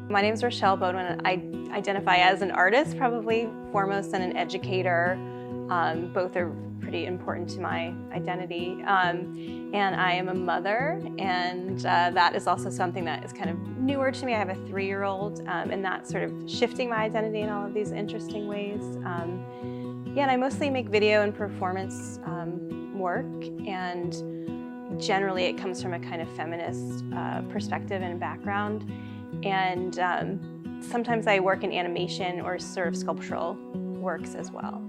My name is Rochelle Bodwin. I identify as an artist, probably foremost, and an educator. Both are pretty important to my identity. And I am a mother, and that is also something that is kind of newer to me. I have a 3-year-old, and that's sort of shifting my identity in all of these interesting ways. Yeah, and I mostly make video and performance work, and generally it comes from a kind of feminist perspective and background. And sometimes I work in animation or sort of sculptural works as well.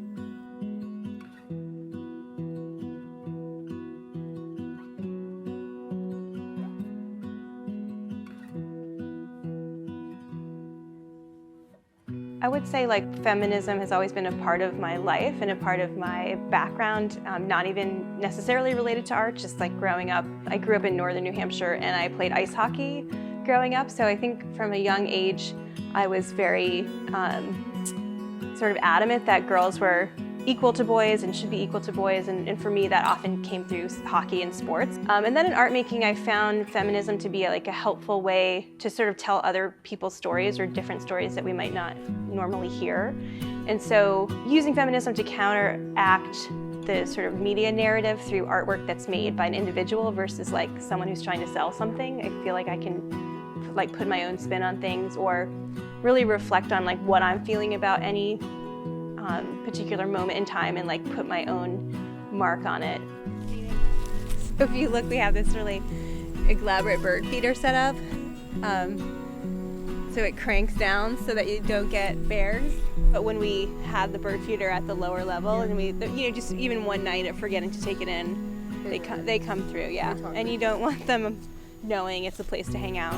I would say feminism has always been a part of my life and a part of my background, not even necessarily related to art, just growing up. I grew up in northern New Hampshire and I played ice hockey growing up, so I think from a young age I was very sort of adamant that girls were equal to boys and should be equal to boys, and for me that often came through hockey and sports. And then in art making I found feminism to be a helpful way to sort of tell other people's stories or different stories that we might not normally hear. And so using feminism to counteract the sort of media narrative through artwork that's made by an individual versus someone who's trying to sell something, I feel like I can put my own spin on things or really reflect on what I'm feeling about any particular moment in time and put my own mark on it. So if you look, we have this really elaborate bird feeder set up. So it cranks down so that you don't get bears. But when we have the bird feeder at the lower level, and we, just even one night of forgetting to take it in, they come through, yeah. And you don't want them knowing it's a place to hang out.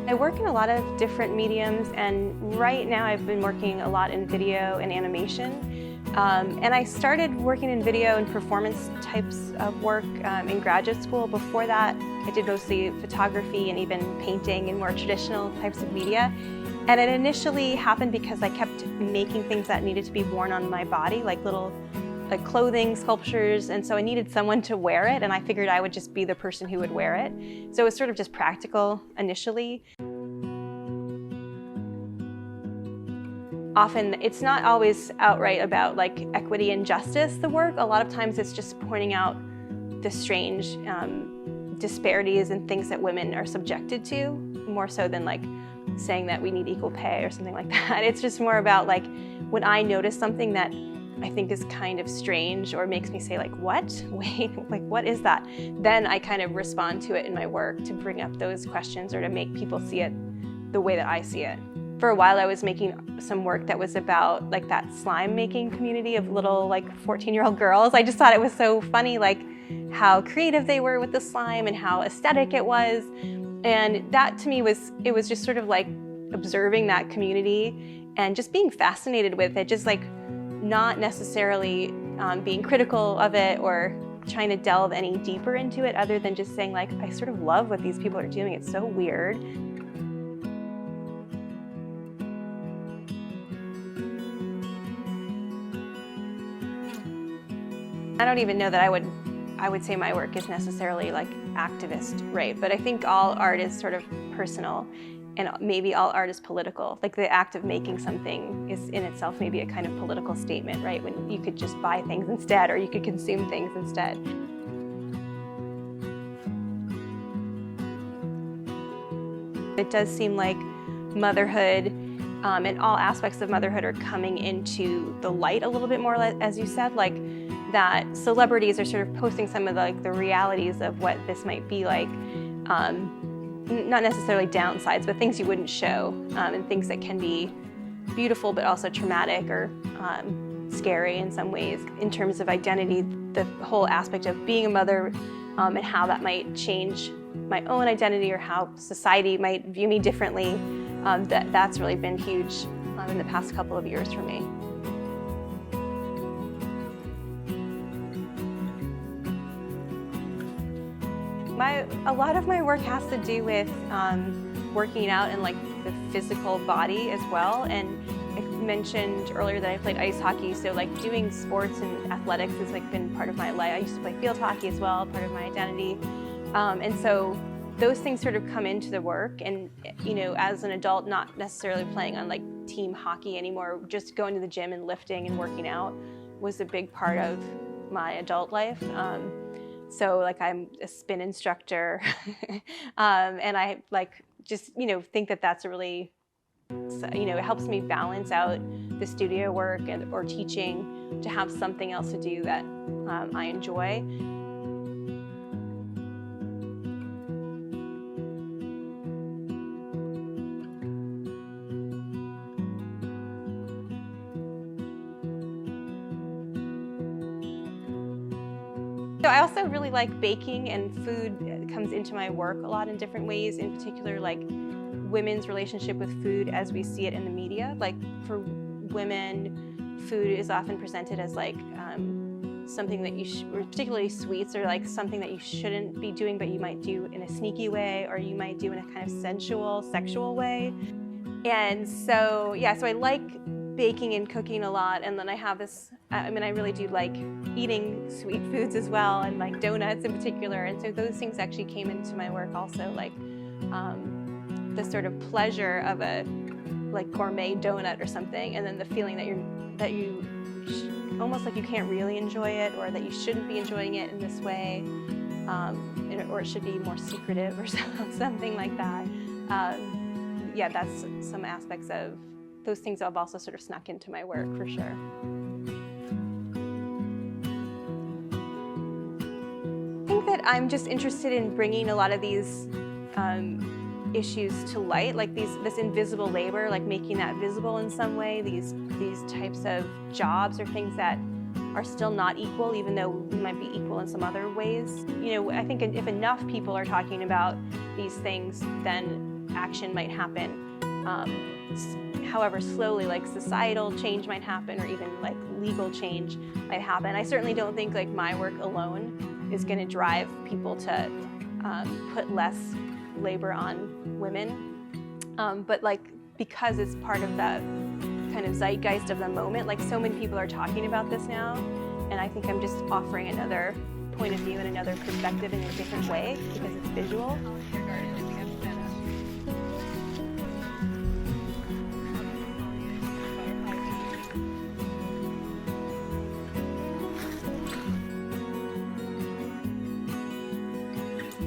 I work in a lot of different mediums, and right now I've been working a lot in video and animation. And I started working in video and performance types of work in graduate school. Before that, I did mostly photography and even painting and more traditional types of media. And it initially happened because I kept making things that needed to be worn on my body, little clothing, sculptures, and so I needed someone to wear it, and I figured I would just be the person who would wear it. So it was sort of just practical initially. Often it's not always outright about equity and justice, the work. A lot of times it's just pointing out the strange disparities and things that women are subjected to, more so than saying that we need equal pay or something like that. It's just more about when I notice something that I think is kind of strange or makes me say what? Wait, what is that? Then I kind of respond to it in my work to bring up those questions or to make people see it the way that I see it. For a while I was making some work that was about that slime making community of little 14-year-old girls. I just thought it was so funny how creative they were with the slime and how aesthetic it was. And that to me was just sort of observing that community and just being fascinated with it, just not necessarily being critical of it or trying to delve any deeper into it other than just saying I sort of love what these people are doing. It's so weird. I don't even know that I would say my work is necessarily activist, right? But I think all art is sort of personal, and maybe all art is political. The act of making something is in itself maybe a kind of political statement, right? When you could just buy things instead, or you could consume things instead. It does seem like motherhood and all aspects of motherhood are coming into the light a little bit more, as you said, that celebrities are sort of posting some of the realities of what this might be like. Not necessarily downsides, but things you wouldn't show, and things that can be beautiful but also traumatic or scary in some ways. In terms of identity, the whole aspect of being a mother and how that might change my own identity or how society might view me differently, that's really been huge in the past couple of years for me. A lot of my work has to do with working out in the physical body as well. And I mentioned earlier that I played ice hockey, so doing sports and athletics has been part of my life. I used to play field hockey as well, part of my identity. And so those things sort of come into the work, and as an adult, not necessarily playing on like team hockey anymore, just going to the gym and lifting and working out was a big part of my adult life. So like I'm a spin instructor, and I like just think that that's a really it helps me balance out the studio work or teaching to have something else to do that I enjoy. So I also really like baking, and food comes into my work a lot in different ways, in particular like women's relationship with food as we see it in the media. Like for women, food is often presented as like something that or particularly sweets, or like something that you shouldn't be doing but you might do in a sneaky way, or you might do in a kind of sensual, sexual way. And so so I like baking and cooking a lot, and then I have this, I really do like eating sweet foods as well, and like donuts in particular, and so those things actually came into my work also, like the sort of pleasure of a like gourmet donut or something, and then the feeling that you almost like you can't really enjoy it, or that you shouldn't be enjoying it in this way, or it should be more secretive or something like that. That's some aspects of those things I've also sort of snuck into my work for sure. I think that I'm just interested in bringing a lot of these issues to light, like this invisible labor, like making that visible in some way, these types of jobs or things that are still not equal, even though we might be equal in some other ways. I think if enough people are talking about these things, then action might happen. However slowly, like societal change might happen, or even like legal change might happen. I certainly don't think like my work alone is going to drive people to put less labor on women, but like because it's part of the kind of zeitgeist of the moment, like so many people are talking about this now, and I think I'm just offering another point of view and another perspective in a different way because it's visual.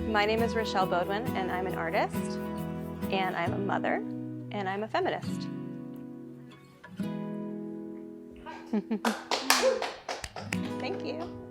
My name is Rochelle Beaudoin, and I'm an artist, and I'm a mother, and I'm a feminist. Thank you.